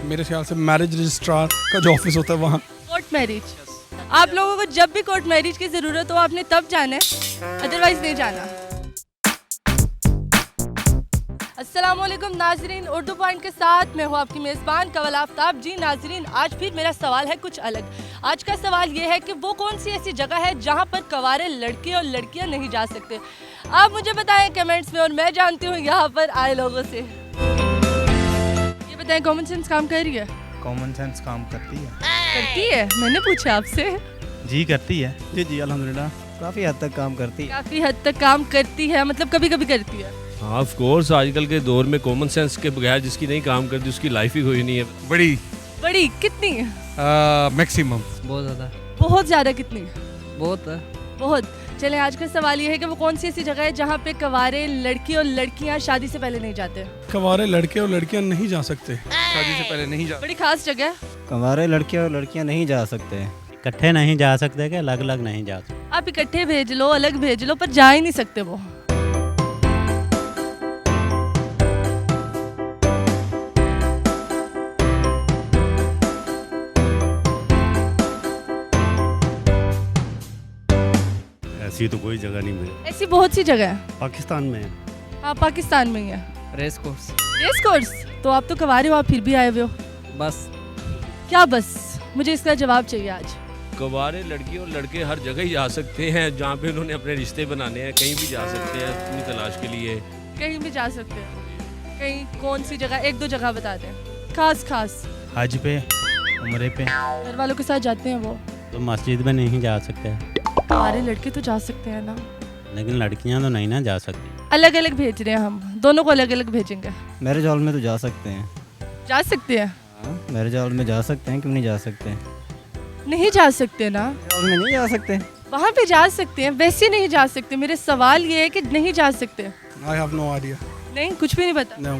मेरे ख्याल से मैरिज रजिस्ट्रार का जो ऑफिस होता है वहाँ। Court marriage. आप लोगों को जब भी कोर्ट मैरिज की ज़रूरत हो आपने तब जाना है, अदरवाइज नहीं जाना। अस्सलामुअलैकुम नाजरीन, उर्दू पॉइंट के साथ मैं हूँ आपकी मेज़बान कंवल आफ्ताब। जी नाजरीन, आज फिर मेरा सवाल है कुछ अलग। आज का सवाल ये है कि वो कौन सी ऐसी जगह है जहाँ पर कवारे लड़के और लड़कियाँ नहीं जा सकते। आप मुझे बताएं कमेंट्स में और मैं जानती हूँ यहाँ पर आए लोगों से। ये बताएं, कॉमन सेंस काम कर रही है? कॉमन सेंस काम करती है। करती है? मैंने पूछा आपसे। जी करती है। जी अल्हम्दुलिल्लाह काफ़ी हद तक काम करती है। काफ़ी हद तक काम करती है, मतलब कभी कभी करती है। हाँ ऑफ कोर्स, आजकल के दौर में कॉमन सेंस के बगैर जिसकी नहीं काम करती उसकी लाइफ ही कोई नहीं है। बड़ी बड़ी कितनी? मैक्सिमम। बहुत ज़्यादा। बहुत ज़्यादा। कितनी? बहुत। बहुत। चलें, आज का सवाल ये है कि वो कौन सी ऐसी जगह है जहाँ पे कवारे लड़की और लड़कियाँ शादी से पहले नहीं जाते। कवारे लड़के और लड़कियाँ नहीं जा सकते, शादी से पहले नहीं जा। बड़ी खास जगह है। हमारे लड़के और लड़कियां नहीं जा सकते। इकट्ठे नहीं जा सकते कि अलग अलग नहीं जा सकते? आप इकट्ठे भेज लो, अलग भेज लो, पर जा ही नहीं सकते वो। ऐसी तो कोई जगह नहीं मिली। ऐसी बहुत सी जगह है। पाकिस्तान में है। हाँ, पाकिस्तान में ही है। Race course. Race course? तो आप तो कवारे हो, आप फिर भी आए हुए हो। बस। क्या बस? मुझे इसका जवाब चाहिए आज। कवारे लड़की और लड़के हर जगह ही जा सकते हैं जहाँ पे उन्होंने अपने रिश्ते बनाने हैं, कहीं भी जा सकते हैं अपनी तलाश के लिए। कहीं भी जा सकते हैं। कहीं कौन सी जगह? एक दो जगह बता दें खास खास। हज पे, उम्रे पे। घर वालों के साथ जाते हैं वो। तो मस्जिद में नहीं जा सकते, कवारे लड़के तो जा सकते हैं ना। लेकिन लड़कियां तो नहीं ना जा सकती। अलग अलग भेज रहे हैं हम, दोनों को अलग अलग भेजेंगे। मैरिज हॉल में तो जा सकते हैं। जा सकते हैं? हाँ, मैरिज हॉल में जा सकते हैं, क्यों नहीं जा सकते? नहीं जा सकते ना। हॉल में नहीं जा सकते। वहाँ पे जा सकते हैं, वैसे नहीं जा सकते। मेरे सवाल ये है कि नहीं जा सकते। I have no idea. नहीं, कुछ भी नहीं पता। नो,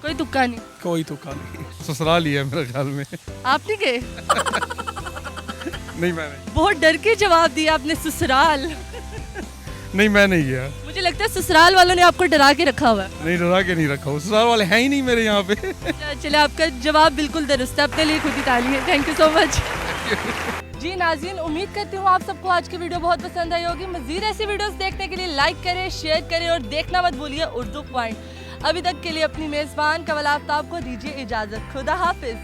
कोई तुक्का नहीं। कोई तुक्का नहीं। ससुराल ही है मेरे ख्याल में। आप नहीं गए? नहीं मैं नहीं। बहुत डर के जवाब दिया आपने, ससुराल। नहीं मैं नहीं गया। मुझे लगता है ससुराल वालों ने आपको डरा के रखा हुआ है। नहीं, डरा के नहीं रखा हूँ, ससुराल वाले हैं ही नहीं मेरे यहाँ पे। चले, आपका जवाब बिल्कुल दुरुस्त है। अपने लिए खुद ही ताली है। Thank you so much. जी नाज़रीन, उम्मीद करती हूँ आप सबको आज की वीडियो बहुत पसंद आई होगी। मज़ीद ऐसी वीडियोस देखने के लिए लाइक करें, शेयर करें और देखना मत भूलिए उर्दू पॉइंट। अभी तक के लिए अपनी मेज़बान कंवल आफ्ताब को दीजिए इजाज़त। खुदा हाफिज़।